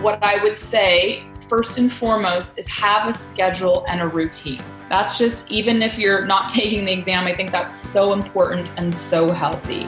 what I would say, first and foremost, is have a schedule and a routine. That's just, even if you're not taking the exam, I think that's so important and so healthy.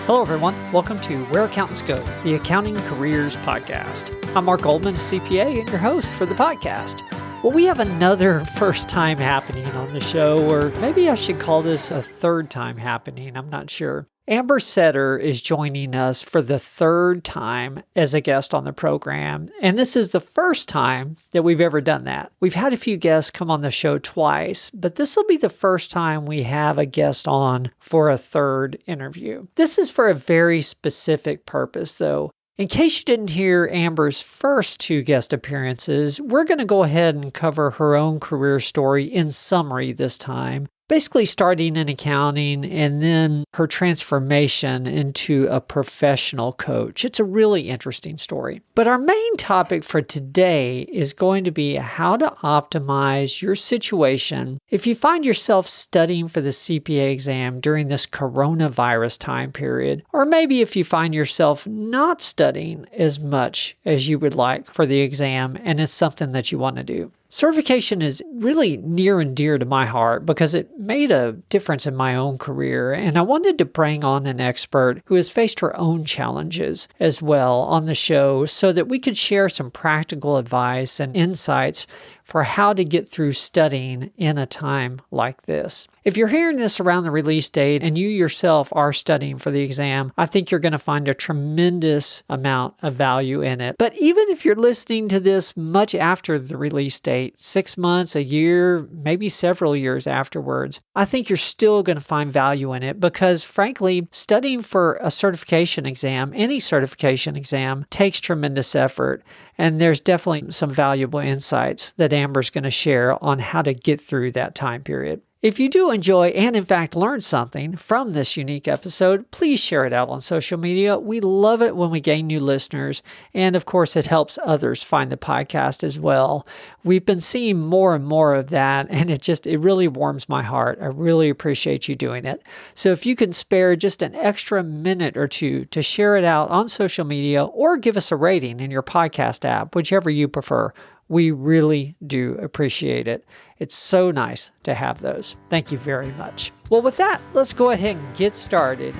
Hello, everyone. Welcome to Where Accountants Go, the Accounting Careers Podcast. I'm Mark Goldman, a CPA, and your host for the podcast. Well, we have another first time happening on the show, or maybe I should call this a third time happening. I'm not sure. Amber Setter is joining us for the third time as a guest on the program, and this is the first time that we've ever done that. We've had a few guests come on the show twice, but this will be the first time we have a guest on for a third interview. This is for a very specific purpose, though. In case you didn't hear Amber's first two guest appearances, we're going to go ahead and cover her own career story in summary this time. Basically starting in accounting and then her transformation into a professional coach. It's a really interesting story. But our main topic for today is going to be how to optimize your situation if you find yourself studying for the CPA exam during this coronavirus time period, or maybe if you find yourself not studying as much as you would like for the exam and it's something that you want to do. Certification is really near and dear to my heart because it made a difference in my own career, and I wanted to bring on an expert who has faced her own challenges as well on the show so that we could share some practical advice and insights for how to get through studying in a time like this. If you're hearing this around the release date and you yourself are studying for the exam, I think you're going to find a tremendous amount of value in it. But even if you're listening to this much after the release date, 6 months, a year, maybe several years afterwards, I think you're still going to find value in it because, frankly, studying for a certification exam, any certification exam, takes tremendous effort. And there's definitely some valuable insights that Amber's going to share on how to get through that time period. If you do enjoy and in fact learn something from this unique episode, please share it out on social media. We love it when we gain new listeners. And of course, it helps others find the podcast as well. We've been seeing more and more of that, and it really warms my heart. I really appreciate you doing it. So if you can spare just an extra minute or two to share it out on social media or give us a rating in your podcast app, whichever you prefer, we really do appreciate it. It's so nice to have those. Thank you very much. Well, with that, let's go ahead and get started.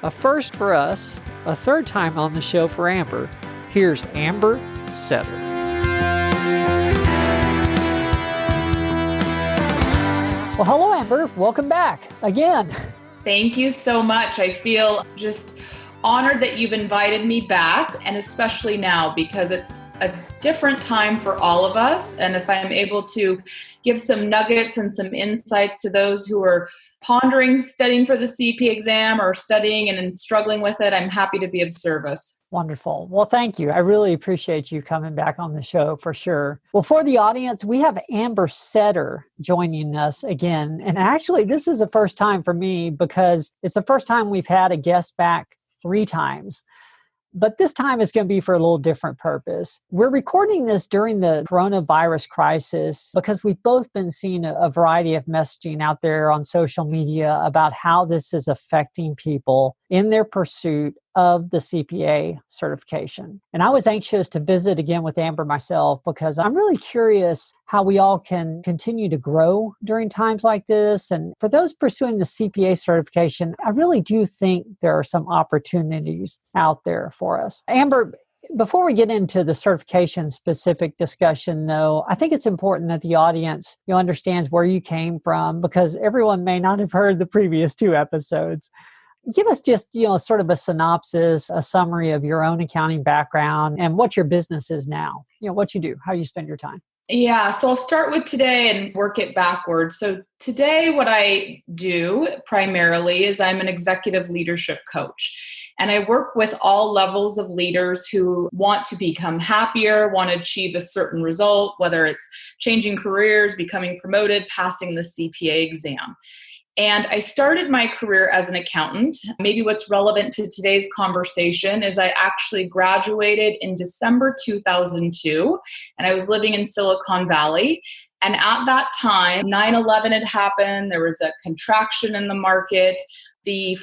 A first for us, a third time on the show for Amber. Here's Amber Setter. Well, hello, Amber. Welcome back again. Thank you so much. I feel just honored that you've invited me back, and especially now because it's a different time for all of us. And if I'm able to give some nuggets and some insights to those who are pondering studying for the CPA exam or studying and struggling with it, I'm happy to be of service. Wonderful. Well, thank you. I really appreciate you coming back on the show for sure. Well, for the audience, we have Amber Setter joining us again. And actually, this is the first time for me because it's the first time we've had a guest back 3 times. But this time is going to be for a little different purpose. We're recording this during the coronavirus crisis because we've both been seeing a variety of messaging out there on social media about how this is affecting people in their pursuit of the CPA certification. And I was anxious to visit again with Amber myself because I'm really curious how we all can continue to grow during times like this. And for those pursuing the CPA certification, I really do think there are some opportunities out there for us. Amber, before we get into the certification specific discussion, though, I think it's important that the audience understands where you came from because everyone may not have heard the previous 2 episodes. Give us just, sort of a synopsis, a summary of your own accounting background and what your business is now, what you do, how you spend your time. Yeah, so I'll start with today and work it backwards. So today what I do primarily is I'm an executive leadership coach. And I work with all levels of leaders who want to become happier, want to achieve a certain result, whether it's changing careers, becoming promoted, passing the CPA exam. And I started my career as an accountant. Maybe what's relevant to today's conversation is I actually graduated in December 2002, and I was living in Silicon Valley. And at that time, 9/11 had happened. There was a contraction in the market. the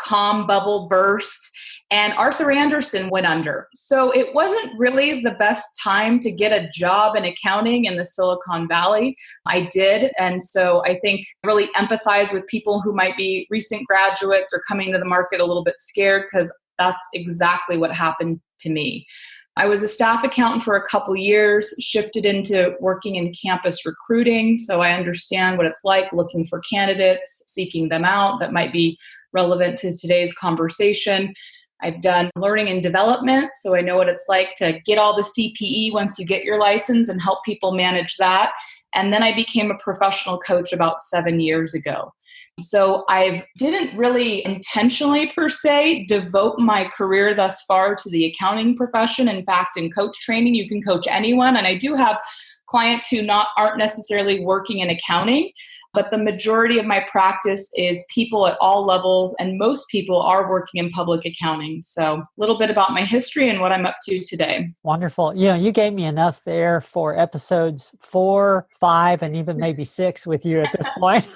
.com bubble burst, and Arthur Andersen went under. So it wasn't really the best time to get a job in accounting in the Silicon Valley. I did. And so I think really empathize with people who might be recent graduates or coming to the market a little bit scared, because that's exactly what happened to me. I was a staff accountant for a couple years, shifted into working in campus recruiting. So I understand what it's like looking for candidates, seeking them out that might be relevant to today's conversation. I've done learning and development, so I know what it's like to get all the CPE once you get your license and help people manage that. And then I became a professional coach about 7 years ago. So I didn't really intentionally, per se, devote my career thus far to the accounting profession. In fact, in coach training, you can coach anyone. And I do have clients who aren't necessarily working in accounting, but the majority of my practice is people at all levels, and most people are working in public accounting. So a little bit about my history and what I'm up to today. Wonderful. You gave me enough there for episodes 4, 5, and even maybe 6 with you at this point.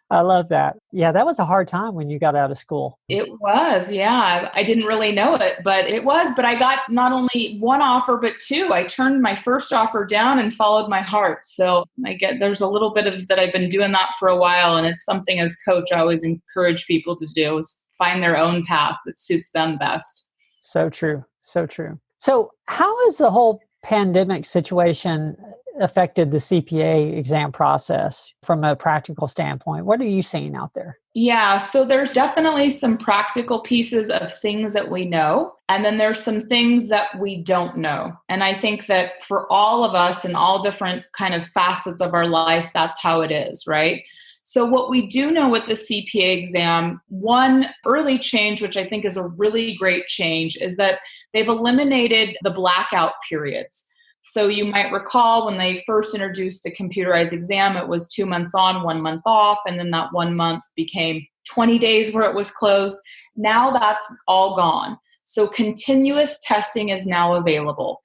I love that. Yeah, that was a hard time when you got out of school. It was, yeah. I didn't really know it, but it was. But I got not only one offer, but 2. I turned my first offer down and followed my heart. So there's a little bit of that. I've been doing that for a while, and it's something as coach I always encourage people to do, is find their own path that suits them best. So true. So true. So how has the whole pandemic situation affected the CPA exam process from a practical standpoint? What are you seeing out there? Yeah, so there's definitely some practical pieces of things that we know, and then there's some things that we don't know. And I think that for all of us in all different kind of facets of our life, that's how it is, right? So what we do know with the CPA exam, one early change, which I think is a really great change, is that they've eliminated the blackout periods. So you might recall when they first introduced the computerized exam, it was 2 months on, 1 month off, and then that 1 month became 20 days where it was closed. Now that's all gone. So continuous testing is now available.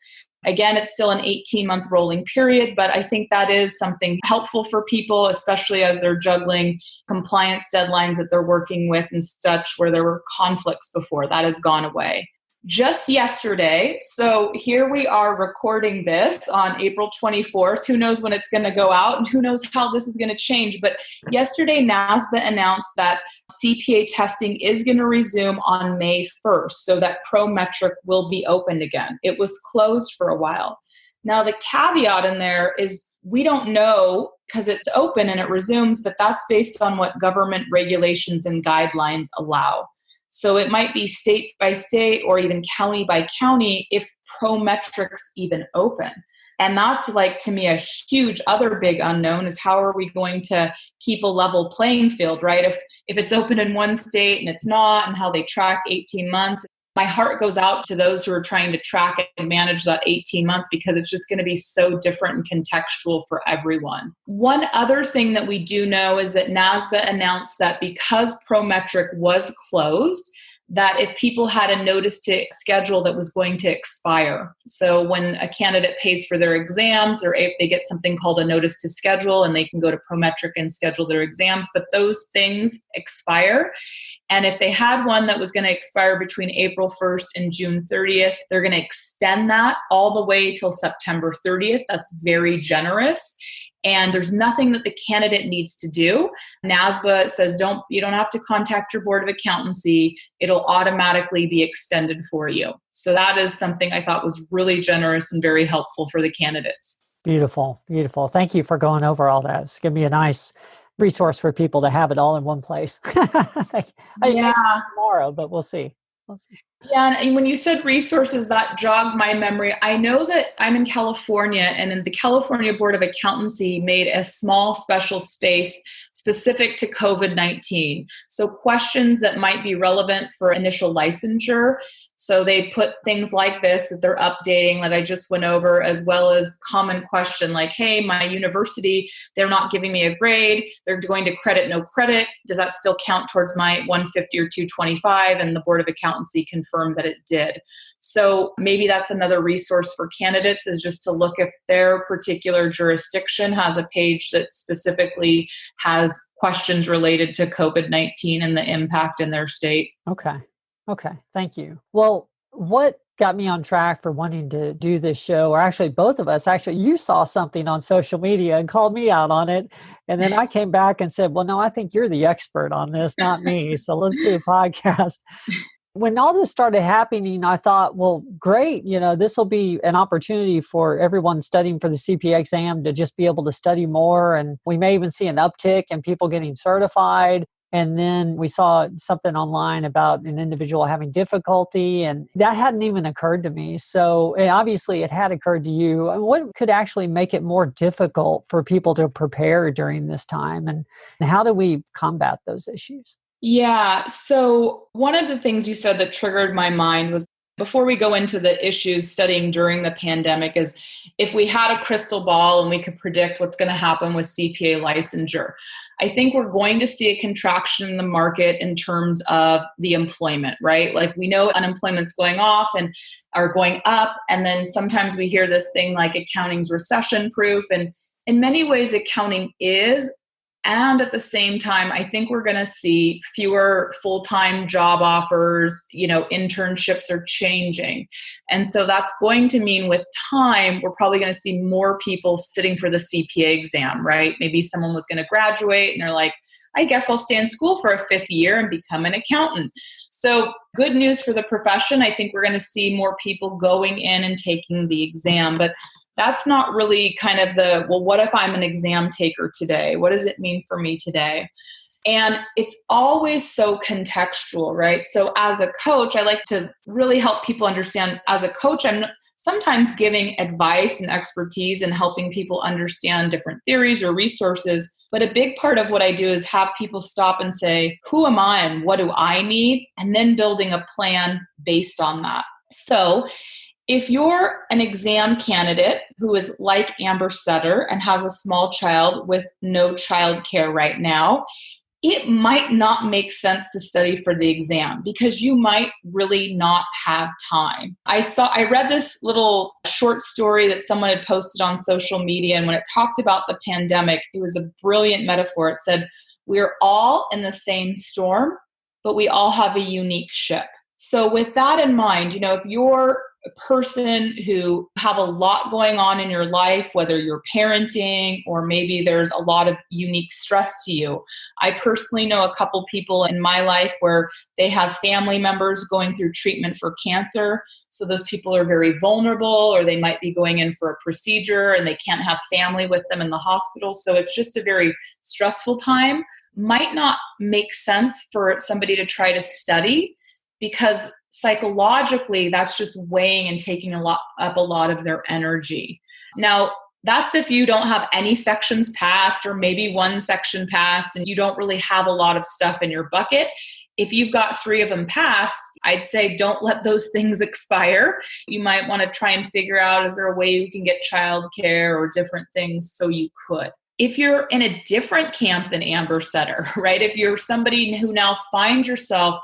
Again, it's still an 18-month rolling period, but I think that is something helpful for people, especially as they're juggling compliance deadlines that they're working with and such, where there were conflicts before. That has gone away. Just yesterday, so here we are recording this on April 24th. Who knows when it's going to go out, and who knows how this is going to change. But yesterday, NASBA announced that CPA testing is going to resume on May 1st, so that Prometric will be opened again. It was closed for a while. Now, the caveat in there is we don't know, because it's open and it resumes, but that's based on what government regulations and guidelines allow. So it might be state by state or even county by county if Prometric's even open. And that's to me, a huge other big unknown is how are we going to keep a level playing field, right? If it's open in one state and it's not, and how they track 18 months. My heart goes out to those who are trying to track it and manage that 18 months, because it's just going to be so different and contextual for everyone. One other thing that we do know is that NASBA announced that because Prometric was closed, that if people had a notice to schedule that was going to expire. So when a candidate pays for their exams, or if they get something called a notice to schedule, and they can go to Prometric and schedule their exams, but those things expire. And if they had one that was going to expire between April 1st and June 30th, they're going to extend that all the way till September 30th. That's very generous. And there's nothing that the candidate needs to do. NASBA says you don't have to contact your board of accountancy. It'll automatically be extended for you. So that is something I thought was really generous and very helpful for the candidates. Beautiful, beautiful. Thank you for going over all that. It's going to be a nice resource for people to have it all in one place. Yeah. Tomorrow, but we'll see. Yeah, and when you said resources, that jogged my memory. I know that I'm in California, and in the California Board of Accountancy made a small special space specific to COVID-19. So questions that might be relevant for initial licensure. So they put things like this that they're updating that I just went over, as well as common question like, hey, my university, they're not giving me a grade. They're going to credit, no credit. Does that still count towards my 150 or 225? And the Board of Accountancy confirmed that it did. So maybe that's another resource for candidates, is just to look if their particular jurisdiction has a page that specifically has questions related to COVID-19 and the impact in their state. Okay. Thank you. Well, what got me on track for wanting to do this show, or actually both of us, you saw something on social media and called me out on it. And then I came back and said, well, no, I think you're the expert on this, not me. So let's do a podcast. When all this started happening, I thought, well, great, this will be an opportunity for everyone studying for the CPA exam to just be able to study more. And we may even see an uptick in people getting certified. And then we saw something online about an individual having difficulty, and that hadn't even occurred to me. So obviously it had occurred to you. What could actually make it more difficult for people to prepare during this time? And how do we combat those issues? Yeah. So one of the things you said that triggered my mind was, before we go into the issues studying during the pandemic, is if we had a crystal ball and we could predict what's going to happen with CPA licensure. I think we're going to see a contraction in the market in terms of the employment, right? Like, we know unemployment's going off and are going up. And then sometimes we hear this thing like accounting's recession proof. And in many ways, accounting is. And at the same time, I think we're going to see fewer full-time job offers. Internships are changing. And so that's going to mean with time, we're probably going to see more people sitting for the CPA exam, right? Maybe someone was going to graduate and they're like, I guess I'll stay in school for a 5th year and become an accountant. So good news for the profession. I think we're going to see more people going in and taking the exam. But that's not really kind of what if I'm an exam taker today? What does it mean for me today? And it's always so contextual, right? So as a coach, I like to really help people understand, as a coach, I'm sometimes giving advice and expertise and helping people understand different theories or resources. But a big part of what I do is have people stop and say, who am I and what do I need? And then building a plan based on that. So if you're an exam candidate who is like Amber Sutter and has a small child with no childcare right now, it might not make sense to study for the exam because you might really not have time. I read this little short story that someone had posted on social media, and when it talked about the pandemic, it was a brilliant metaphor. It said, we're all in the same storm, but we all have a unique ship. So with that in mind, if you're a person who have a lot going on in your life, whether you're parenting or maybe there's a lot of unique stress to you. I personally know a couple people in my life where they have family members going through treatment for cancer. So those people are very vulnerable, or they might be going in for a procedure and they can't have family with them in the hospital. So it's just a very stressful time. Might not make sense for somebody to try to study, because psychologically, that's just weighing and taking up a lot of their energy. Now, that's if you don't have any sections passed, or maybe one section passed and you don't really have a lot of stuff in your bucket. If you've got 3 of them passed, I'd say don't let those things expire. You might want to try and figure out, is there a way you can get childcare or different things so you could. If you're in a different camp than Amber Sutter, right? If you're somebody who now finds yourself,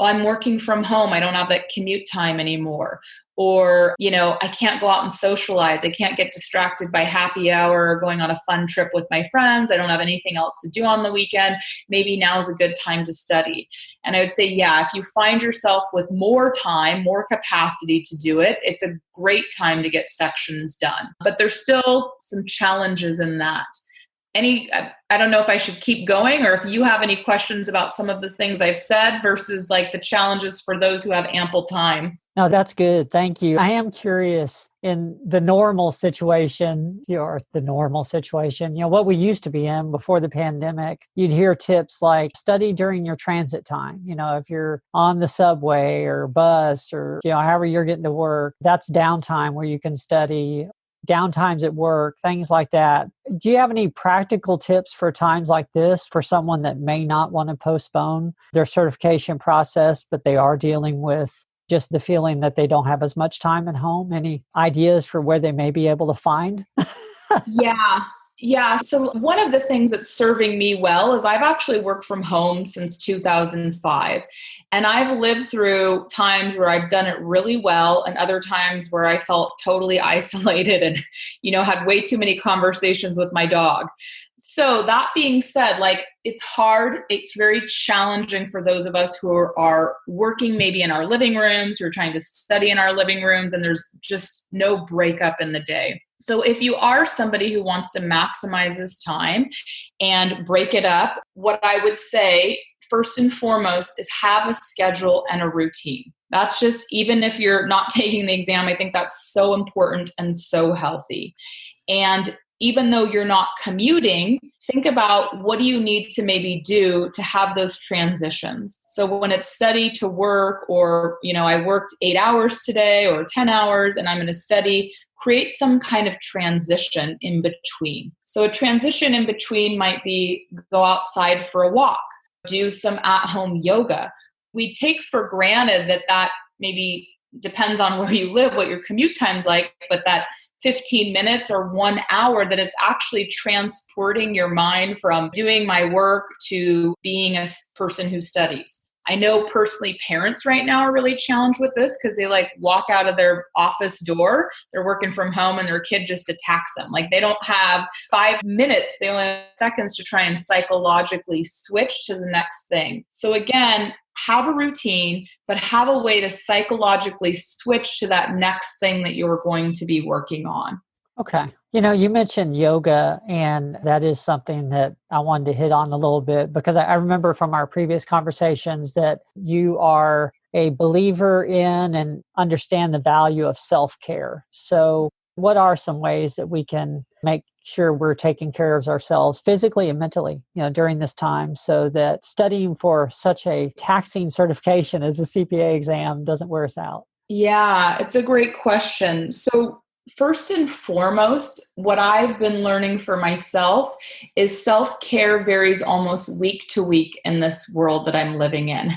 I'm working from home, I don't have that commute time anymore. Or, I can't go out and socialize. I can't get distracted by happy hour or going on a fun trip with my friends. I don't have anything else to do on the weekend. Maybe now is a good time to study. And I would say, if you find yourself with more time, more capacity to do it, it's a great time to get sections done. But there's still some challenges in that. I don't know if I should keep going, or if you have any questions about some of the things I've said versus like the challenges for those who have ample time. No, that's good. Thank you. I am curious, in the normal situation, what we used to be in before the pandemic, you'd hear tips like study during your transit time. If you're on the subway or bus or, however you're getting to work, that's downtime where you can study. Downtimes at work, things like that. Do you have any practical tips for times like this for someone that may not want to postpone their certification process, but they are dealing with just the feeling that they don't have as much time at home? Any ideas for where they may be able to find? Yeah. Yeah. So one of the things that's serving me well is I've actually worked from home since 2005. And I've lived through times where I've done it really well and other times where I felt totally isolated and, had way too many conversations with my dog. So that being said, it's hard. It's very challenging for those of us who are working maybe in our living rooms, who are trying to study in our living rooms, and there's just no breakup in the day. So if you are somebody who wants to maximize this time and break it up, what I would say first and foremost is have a schedule and a routine. That's just, even if you're not taking the exam, I think that's so important and so healthy. And even though you're not commuting, think about what do you need to maybe do to have those transitions. So when it's study to work, or, I worked 8 hours today or 10 hours and I'm going to study, create some kind of transition in between. So a transition in between might be go outside for a walk, do some at-home yoga. We take for granted that maybe depends on where you live, what your commute time's like, but that 15 minutes or 1 hour, that it's actually transporting your mind from doing my work to being a person who studies. I know personally parents right now are really challenged with this because they walk out of their office door, they're working from home and their kid just attacks them. They don't have 5 minutes, they only have seconds to try and psychologically switch to the next thing. So again, have a routine, but have a way to psychologically switch to that next thing that you're going to be working on. Okay. You mentioned yoga, and that is something that I wanted to hit on a little bit because I remember from our previous conversations that you are a believer in and understand the value of self-care. So what are some ways that we can make sure we're taking care of ourselves physically and mentally, during this time, so that studying for such a taxing certification as the CPA exam doesn't wear us out? Yeah, it's a great question. So first and foremost, what I've been learning for myself is self-care varies almost week to week in this world that I'm living in.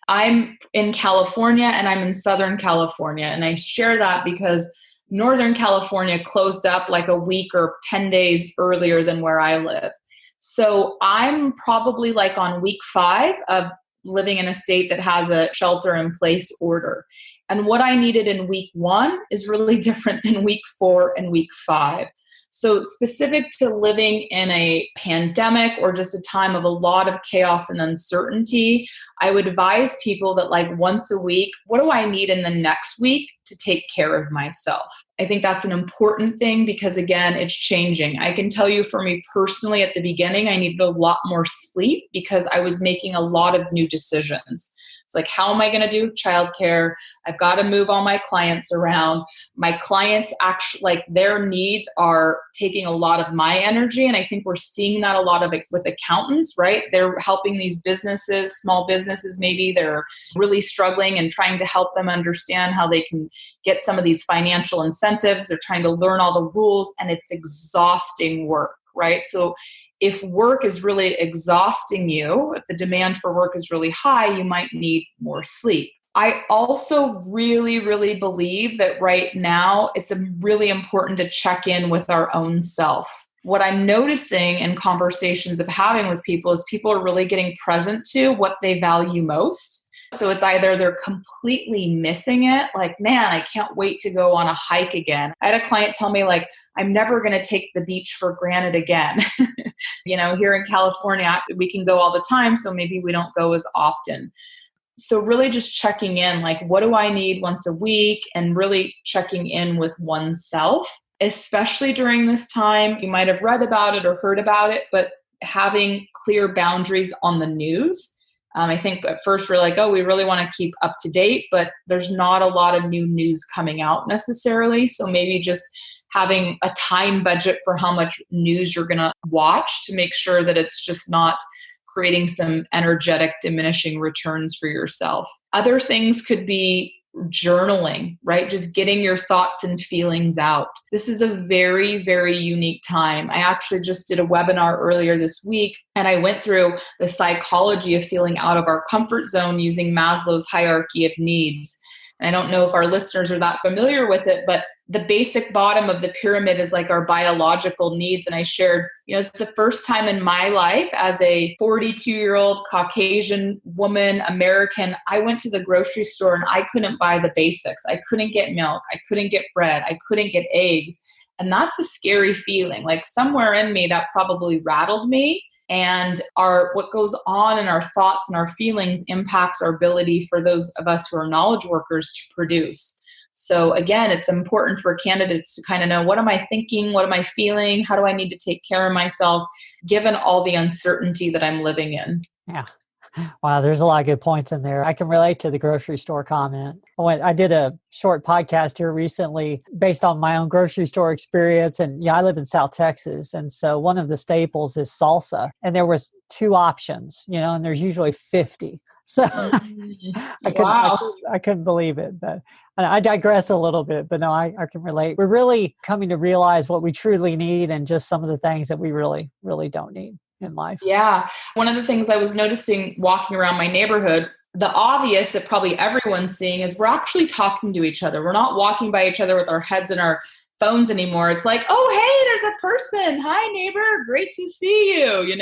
I'm in California and I'm in Southern California. And I share that because Northern California closed up a week or 10 days earlier than where I live. So I'm probably on week 5 of living in a state that has a shelter in place order. And what I needed in week 1 is really different than week 4 and week 5. So specific to living in a pandemic or just a time of a lot of chaos and uncertainty, I would advise people that once a week, what do I need in the next week to take care of myself? I think that's an important thing because, again, it's changing. I can tell you for me personally, at the beginning, I needed a lot more sleep because I was making a lot of new decisions. It's how am I going to do childcare? I've got to move all my clients around. My clients actually, their needs are taking a lot of my energy. And I think we're seeing that a lot of it with accountants, right? They're helping these businesses, small businesses, maybe they're really struggling and trying to help them understand how they can get some of these financial incentives. They're trying to learn all the rules, and it's exhausting work, right? So if work is really exhausting you, if the demand for work is really high, you might need more sleep. I also really, really believe that right now it's really important to check in with our own self. What I'm noticing in conversations of having with people is people are really getting present to what they value most. So it's either they're completely missing it, man, I can't wait to go on a hike again. I had a client tell me, I'm never going to take the beach for granted again. Here in California, we can go all the time, so maybe we don't go as often. So really just checking in, what do I need once a week, and really checking in with oneself, especially during this time. You might have read about it or heard about it, but having clear boundaries on the news. I think at first we're we really want to keep up to date, but there's not a lot of new news coming out necessarily. So maybe just having a time budget for how much news you're going to watch to make sure that it's just not creating some energetic diminishing returns for yourself. Other things could be journaling, right? Just getting your thoughts and feelings out. This is a very, very unique time. I actually just did a webinar earlier this week, and I went through the psychology of feeling out of our comfort zone using Maslow's hierarchy of needs. And I don't know if our listeners are that familiar with it, but the basic bottom of the pyramid is like our biological needs. And I shared, it's the first time in my life as a 42-year-old Caucasian woman, American, I went to the grocery store and I couldn't buy the basics. I couldn't get milk. I couldn't get bread. I couldn't get eggs. And that's a scary feeling. Like somewhere in me that probably rattled me. And what goes on in our thoughts and our feelings impacts our ability for those of us who are knowledge workers to produce. So again, it's important for candidates to kind of know, what am I thinking? What am I feeling? How do I need to take care of myself, given all the uncertainty that I'm living in? Yeah. Wow, there's a lot of good points in there. I can relate to the grocery store comment. I did a short podcast here recently based on my own grocery store experience. And I live in South Texas. And so one of the staples is salsa. And there was 2 options, and there's usually 50. So I couldn't believe it. But I digress a little bit, but no, I can relate. We're really coming to realize what we truly need and just some of the things that we really, really don't need in life. Yeah. One of the things I was noticing walking around my neighborhood, the obvious that probably everyone's seeing is we're actually talking to each other. We're not walking by each other with our heads in our phones anymore. It's like, oh, hey, there's a person. Hi, neighbor. Great to see you,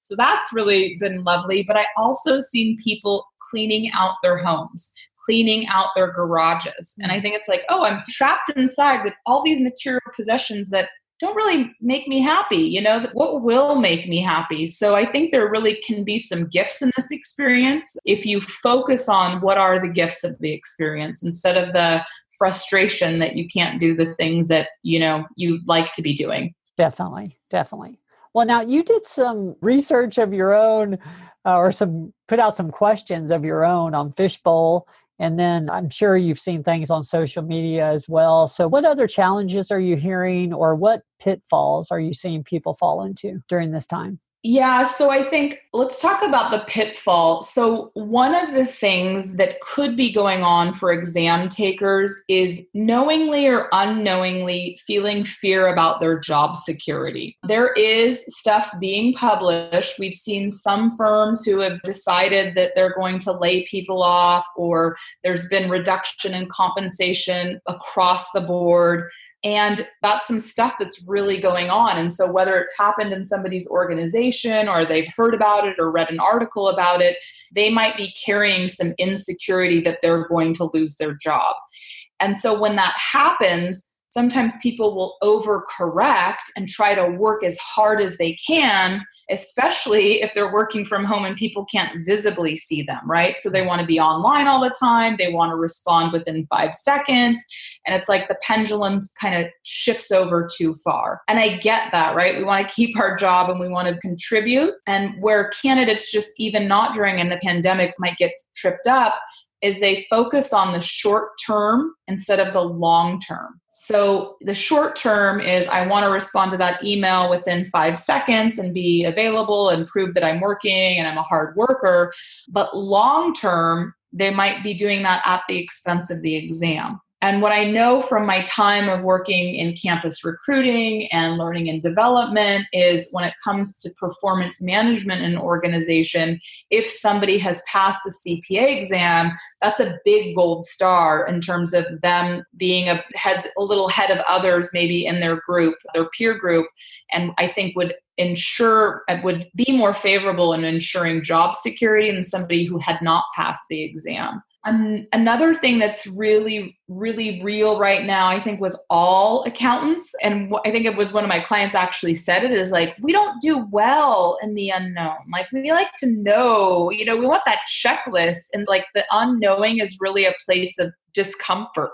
So that's really been lovely. But I also seen people cleaning out their homes, cleaning out their garages. And I think it's like, oh, I'm trapped inside with all these material possessions that don't really make me happy. What will make me happy? So I think there really can be some gifts in this experience if you focus on what are the gifts of the experience instead of the frustration that you can't do the things that, you like to be doing. Definitely. Well, now you did some research of your own put out some questions of your own on Fishbowl. And then I'm sure you've seen things on social media as well. So what other challenges are you hearing, or what pitfalls are you seeing people fall into during this time? Yeah, so I think let's talk about the pitfall. So one of the things that could be going on for exam takers is knowingly or unknowingly feeling fear about their job security. There is stuff being published. We've seen some firms who have decided that they're going to lay people off, or there's been reduction in compensation across the board. And that's some stuff that's really going on. And so whether it's happened in somebody's organization or they've heard about it or read an article about it, they might be carrying some insecurity that they're going to lose their job. And so when that happens, sometimes people will overcorrect and try to work as hard as they can, especially if they're working from home and people can't visibly see them, right? So they want to be online all the time. They want to respond within 5 seconds. And it's like the pendulum kind of shifts over too far. And I get that, right? We want to keep our job and we want to contribute. And where candidates just even not during the pandemic might get tripped up is they focus on the short term instead of the long term. So the short term is I want to respond to that email within 5 seconds and be available and prove that I'm working and I'm a hard worker. But long term, they might be doing that at the expense of the exam. And what I know from my time of working in campus recruiting and learning and development is when it comes to performance management in an organization, if somebody has passed the CPA exam, that's a big gold star in terms of them being a little head of others, maybe in their group, their peer group, and I think would be more favorable in ensuring job security than somebody who had not passed the exam. Another thing that's really, really real right now, I think, with all accountants, and I think it was one of my clients actually said it, is like, we don't do well in the unknown. Like, we like to know, we want that checklist, and like the unknowing is really a place of discomfort.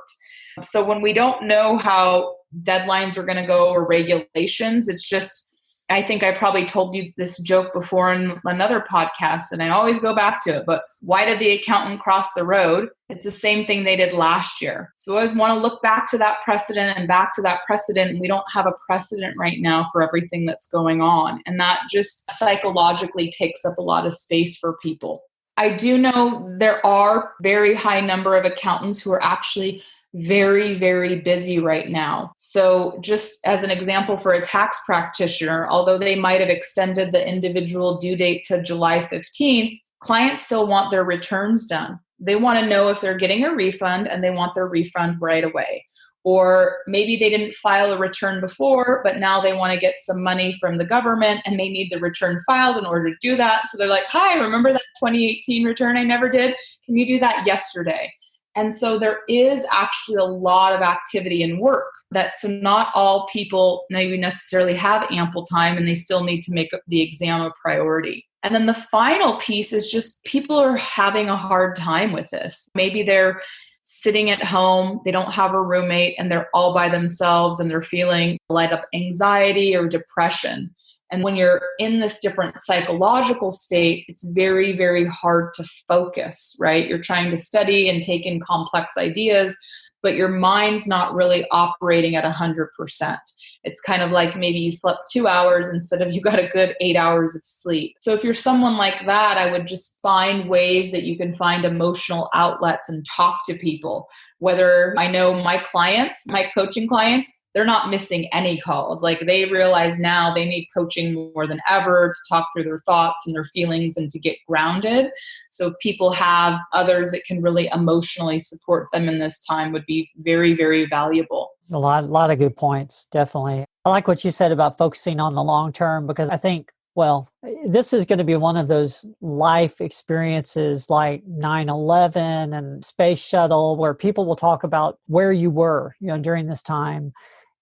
So when we don't know how deadlines are going to go or regulations, it's just, I think I probably told you this joke before in another podcast, and I always go back to it, but why did the accountant cross the road? It's the same thing they did last year. So I always want to look back to that precedent and back to that precedent, and we don't have a precedent right now for everything that's going on. And that just psychologically takes up a lot of space for people. I do know there are very high number of accountants who are actually very, very busy right now. So just as an example for a tax practitioner, although they might have extended the individual due date to July 15th, clients still want their returns done. They want to know if they're getting a refund and they want their refund right away. Or maybe they didn't file a return before, but now they want to get some money from the government and they need the return filed in order to do that. So they're like, hi, remember that 2018 return I never did? Can you do that yesterday? And so there is actually a lot of activity and work so not all people maybe necessarily have ample time and they still need to make the exam a priority. And then the final piece is just people are having a hard time with this. Maybe they're sitting at home, they don't have a roommate, and they're all by themselves and they're feeling light up anxiety or depression. And when you're in this different psychological state, it's very, very hard to focus, right? You're trying to study and take in complex ideas, but your mind's not really operating at 100%. It's kind of like maybe you slept 2 hours instead of you got a good 8 hours of sleep. So if you're someone like that, I would just find ways that you can find emotional outlets and talk to people. Whether I know my clients, my coaching clients, they're not missing any calls. Like they realize now they need coaching more than ever to talk through their thoughts and their feelings and to get grounded. So people have others that can really emotionally support them in this time would be very, very valuable. A lot of good points, definitely. I like what you said about focusing on the long term, because I think, well, this is going to be one of those life experiences like 9/11 and Space Shuttle, where people will talk about where you were, during this time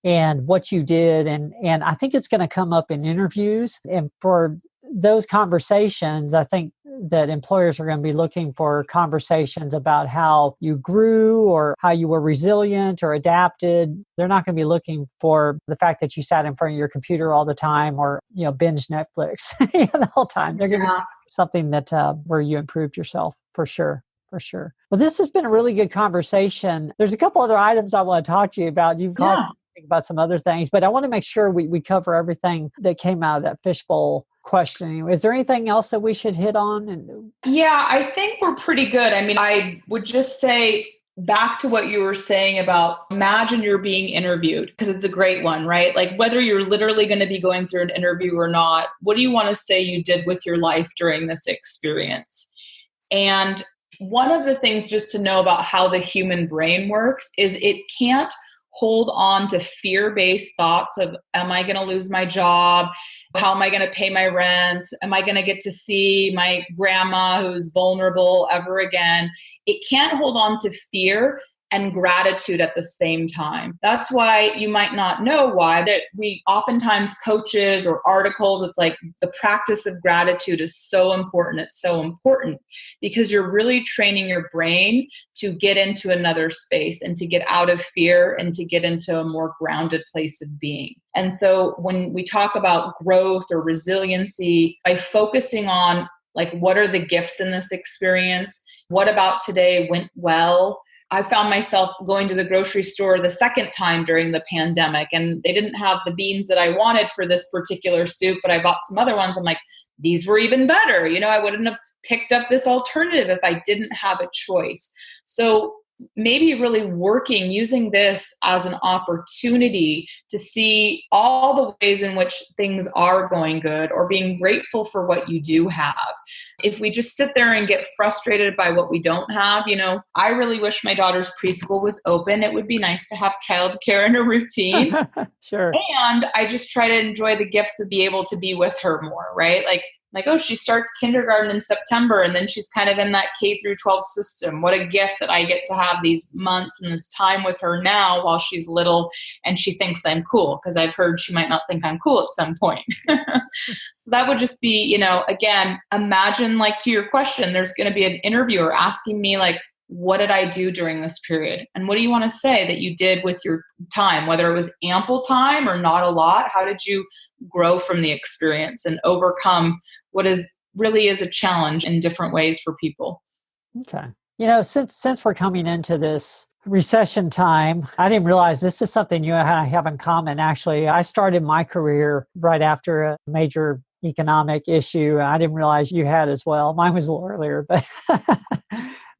and what you did. And I think it's going to come up in interviews. And for those conversations, I think that employers are going to be looking for conversations about how you grew or how you were resilient or adapted. They're not going to be looking for the fact that you sat in front of your computer all the time or, binge Netflix the whole time. They're going to be something that where you improved yourself for sure. For sure. Well, this has been a really good conversation. There's a couple other items I want to talk to you about. You've caused me to think about some other things, but I want to make sure we cover everything that came out of that fishbowl questioning. Is there anything else that we should hit on? Yeah, I think we're pretty good. I mean, I would just say back to what you were saying about imagine you're being interviewed, because it's a great one, right? Like whether you're literally going to be going through an interview or not, what do you want to say you did with your life during this experience? And one of the things just to know about how the human brain works is it can't hold on to fear-based thoughts of, am I going to lose my job? How am I going to pay my rent? Am I going to get to see my grandma who's vulnerable ever again? It can't hold on to fear and gratitude at the same time. That's why you might not know why that we oftentimes coaches or articles, it's like the practice of gratitude is so important. It's so important because you're really training your brain to get into another space and to get out of fear and to get into a more grounded place of being. And so when we talk about growth or resiliency, by focusing on like, what are the gifts in this experience? What about today went well? I found myself going to the grocery store the second time during the pandemic, and they didn't have the beans that I wanted for this particular soup, but I bought some other ones. I'm like, these were even better. I wouldn't have picked up this alternative if I didn't have a choice. So maybe really using this as an opportunity to see all the ways in which things are going good or being grateful for what you do have. If we just sit there and get frustrated by what we don't have, I really wish my daughter's preschool was open. It would be nice to have childcare and a routine. Sure. And I just try to enjoy the gifts of be able to be with her more, right? Like, oh, she starts kindergarten in September and then she's kind of in that K through 12 system. What a gift that I get to have these months and this time with her now while she's little and she thinks I'm cool, because I've heard she might not think I'm cool at some point. So that would just be, again, imagine like to your question, there's going to be an interviewer asking me like, what did I do during this period? And what do you want to say that you did with your time, whether it was ample time or not a lot? How did you grow from the experience and overcome what really is a challenge in different ways for people? Okay. Since we're coming into this recession time, I didn't realize this is something you and I have in common. Actually, I started my career right after a major economic issue. I didn't realize you had as well. Mine was a little earlier, but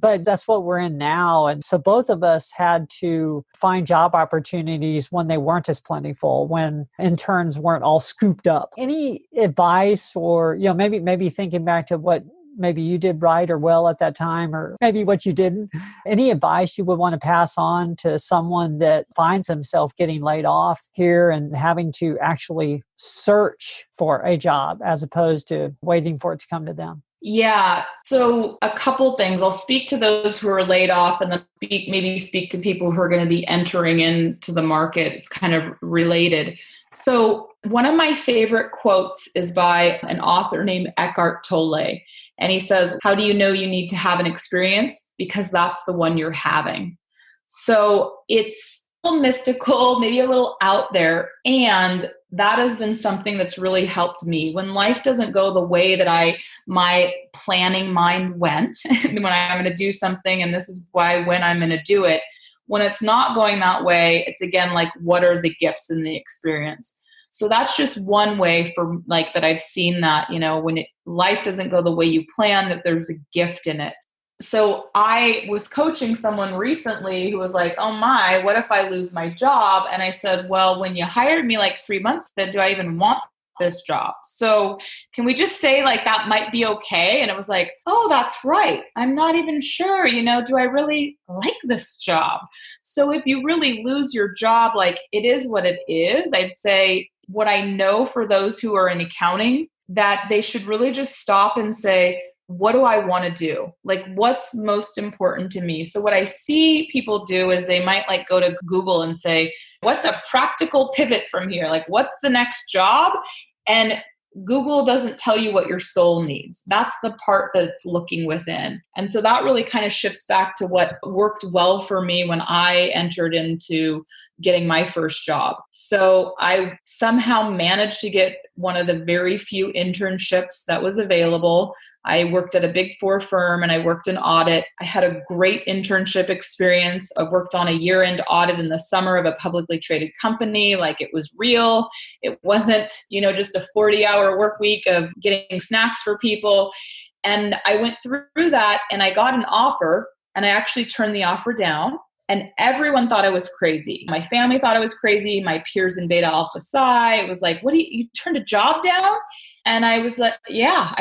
but that's what we're in now. And so both of us had to find job opportunities when they weren't as plentiful, when interns weren't all scooped up. Any advice or, maybe thinking back to what maybe you did right or well at that time, or maybe what you didn't. Any advice you would want to pass on to someone that finds himself getting laid off here and having to actually search for a job as opposed to waiting for it to come to them? Yeah. So a couple things. I'll speak to those who are laid off and then maybe speak to people who are going to be entering into the market. It's kind of related. So one of my favorite quotes is by an author named Eckhart Tolle. And he says, "How do you know you need to have an experience? Because that's the one you're having." So it's a little mystical, maybe a little out there. And that has been something that's really helped me. When life doesn't go the way that my planning mind went, when I'm going to do something, and this is when I'm going to do it, when it's not going that way, it's again, like, what are the gifts in the experience? So that's just one way for that I've seen that, when life doesn't go the way you plan, that there's a gift in it. So I was coaching someone recently who was like, "Oh my, what if I lose my job?" And I said, "Well, when you hired me 3 months ago, do I even want this job? So can we just say that might be okay?" And it was like, "Oh, that's right. I'm not even sure, do I really like this job?" So if you really lose your job, it is what it is. I'd say what I know for those who are in accounting, that they should really just stop and say, what do I want to do? What's most important to me? So what I see people do is they might go to Google and say, what's a practical pivot from here? What's the next job? And Google doesn't tell you what your soul needs. That's the part that's looking within. And so that really kind of shifts back to what worked well for me when I entered into getting my first job. So I somehow managed to get one of the very few internships that was available. I worked at a Big Four firm and I worked in audit. I had a great internship experience. I worked on a year-end audit in the summer of a publicly traded company. It was real. It wasn't, just a 40-hour work week of getting snacks for people. And I went through that and I got an offer, and I actually turned the offer down. And everyone thought I was crazy. My family thought I was crazy. My peers in Beta Alpha Psi, it was like, "What you turned a job down?" And I was like, yeah,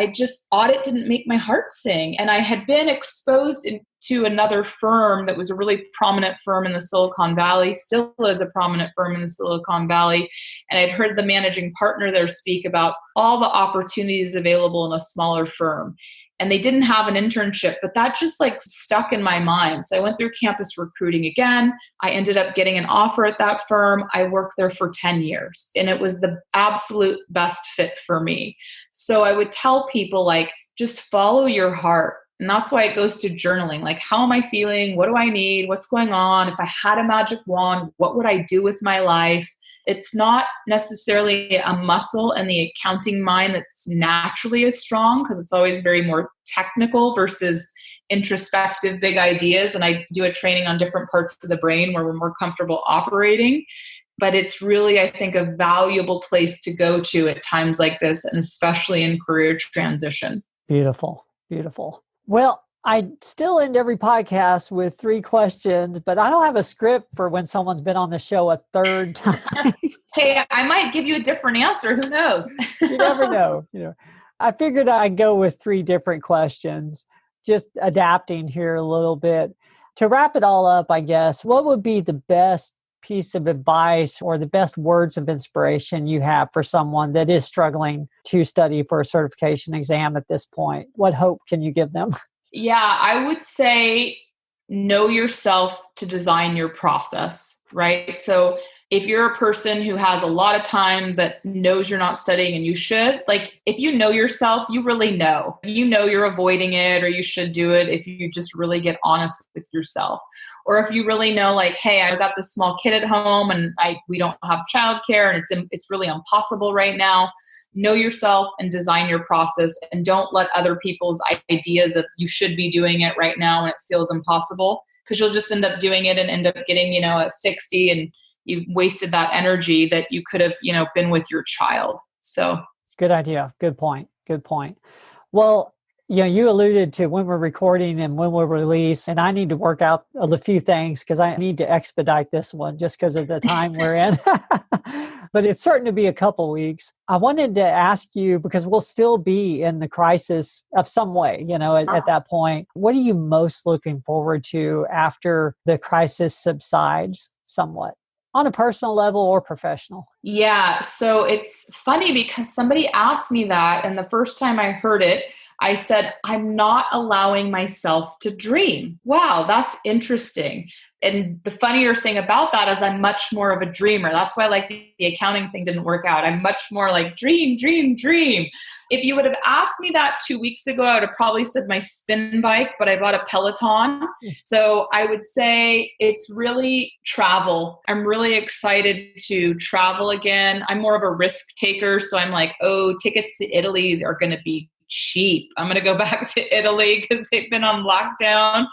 audit didn't make my heart sing. And I had been exposed to another firm that was a really prominent firm in the Silicon Valley, still is a prominent firm in the Silicon Valley. And I'd heard the managing partner there speak about all the opportunities available in a smaller firm. And they didn't have an internship, but that just stuck in my mind. So I went through campus recruiting again. I ended up getting an offer at that firm. I worked there for 10 years and it was the absolute best fit for me. So I would tell people just follow your heart. And that's why it goes to journaling. How am I feeling? What do I need? What's going on? If I had a magic wand, what would I do with my life? It's not necessarily a muscle in the accounting mind that's naturally as strong, because it's always very more technical versus introspective, big ideas. And I do a training on different parts of the brain where we're more comfortable operating. But it's really, I think, a valuable place to go to at times like this, and especially in career transition. Beautiful, beautiful. Well, I still end every podcast with 3 questions, but I don't have a script for when someone's been on the show a third time. Hey, I might give you a different answer. Who knows? You never know. I figured I'd go with 3 different questions, just adapting here a little bit. To wrap it all up, I guess, what would be the best piece of advice or the best words of inspiration you have for someone that is struggling to study for a certification exam at this point? What hope can you give them? Yeah, I would say know yourself to design your process, right? So if you're a person who has a lot of time but knows you're not studying and you should, if you know yourself, you really know. You know you're avoiding it or you should do it if you just really get honest with yourself. Or if you really know, hey, I've got this small kid at home and we don't have childcare and it's really impossible right now. Know yourself and design your process, and don't let other people's ideas of you should be doing it right now when it feels impossible, because you'll just end up doing it and end up getting, a 60 and you've wasted that energy that you could have, been with your child. So good idea. Good point. Good point. Well, you alluded to when we're recording and when we'll release, and I need to work out a few things because I need to expedite this one just because of the time we're in. but it's certain to be a couple weeks. I wanted to ask you, because we'll still be in the crisis of some way, at that point. What are you most looking forward to after the crisis subsides somewhat, on a personal level or professional? Yeah, so it's funny because somebody asked me that, and the first time I heard it, I said, I'm not allowing myself to dream. Wow, that's interesting. And the funnier thing about that is I'm much more of a dreamer. That's why the accounting thing didn't work out. I'm much more like dream, dream, dream. If you would have asked me that 2 weeks ago, I would have probably said my spin bike, but I bought a Peloton. So I would say it's really travel. I'm really excited to travel again. I'm more of a risk taker. So I'm like, tickets to Italy are going to be cheap. I'm going to go back to Italy because they've been on lockdown.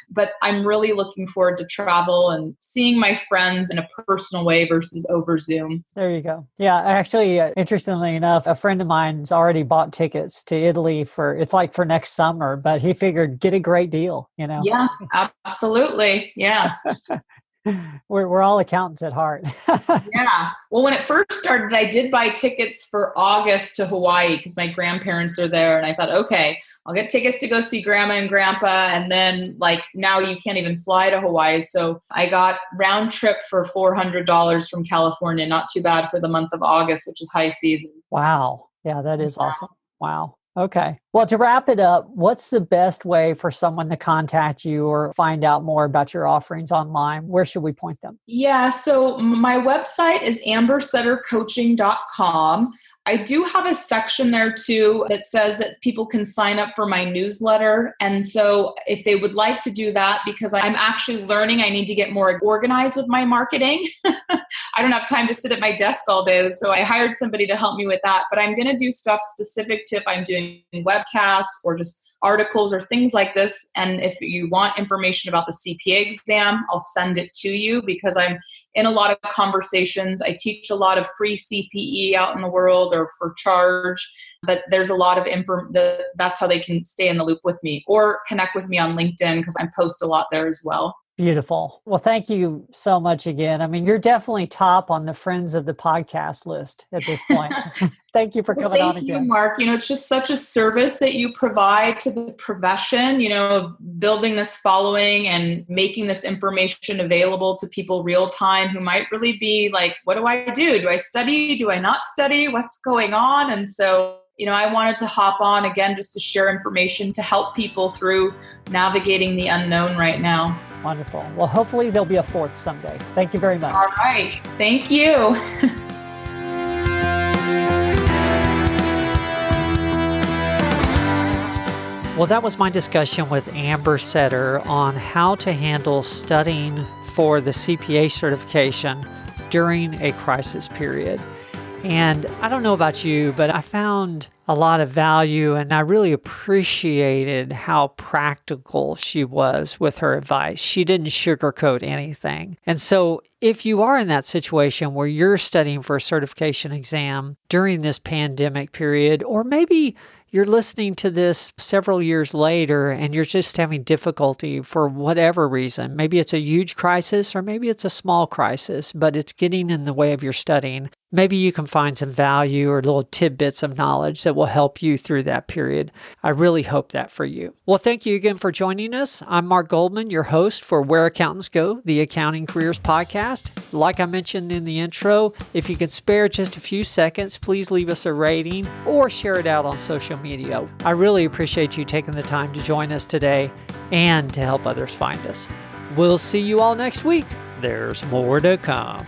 But I'm really looking forward to travel and seeing my friends in a personal way versus over Zoom. There you go. Yeah, actually, interestingly enough, a friend of mine's already bought tickets to Italy for next summer, but he figured get a great deal, Yeah, absolutely. Yeah. We're all accountants at heart. Yeah. Well, when it first started, I did buy tickets for August to Hawaii because my grandparents are there. And I thought, okay, I'll get tickets to go see grandma and grandpa. And then now you can't even fly to Hawaii. So I got round trip for $400 from California. Not too bad for the month of August, which is high season. Wow. Yeah, that is awesome. Wow. Okay. Well, to wrap it up, what's the best way for someone to contact you or find out more about your offerings online? Where should we point them? Yeah, so my website is ambersettercoaching.com. I do have a section there too that says that people can sign up for my newsletter. And so if they would like to do that, because I'm actually learning, I need to get more organized with my marketing. I don't have time to sit at my desk all day. So I hired somebody to help me with that. But I'm going to do stuff specific to if I'm doing webcasts or just articles or things like this. And if you want information about the CPA exam, I'll send it to you because I'm in a lot of conversations. I teach a lot of free CPE out in the world or for charge, but there's a lot of that's how they can stay in the loop with me or connect with me on LinkedIn because I post a lot there as well. Beautiful. Well, thank you so much again. I mean, you're definitely top on the friends of the podcast list at this point. Thank you for coming on again. Thank you, Mark. It's just such a service that you provide to the profession, building this following and making this information available to people real time who might really be like, what do I do? Do I study? Do I not study? What's going on? And so I wanted to hop on again just to share information to help people through navigating the unknown right now. Wonderful. Well, hopefully there'll be a fourth someday. Thank you very much. All right. Thank you. Well, that was my discussion with Amber Setter on how to handle studying for the CPA certification during a crisis period. And I don't know about you, but I found a lot of value and I really appreciated how practical she was with her advice. She didn't sugarcoat anything. And so if you are in that situation where you're studying for a certification exam during this pandemic period, or maybe you're listening to this several years later and you're just having difficulty for whatever reason. Maybe it's a huge crisis or maybe it's a small crisis, but it's getting in the way of your studying. Maybe you can find some value or little tidbits of knowledge that will help you through that period. I really hope that for you. Well, thank you again for joining us. I'm Mark Goldman, your host for Where Accountants Go, the Accounting Careers Podcast. Like I mentioned in the intro, if you can spare just a few seconds, please leave us a rating or share it out on social media. I really appreciate you taking the time to join us today and to help others find us. We'll see you all next week. There's more to come.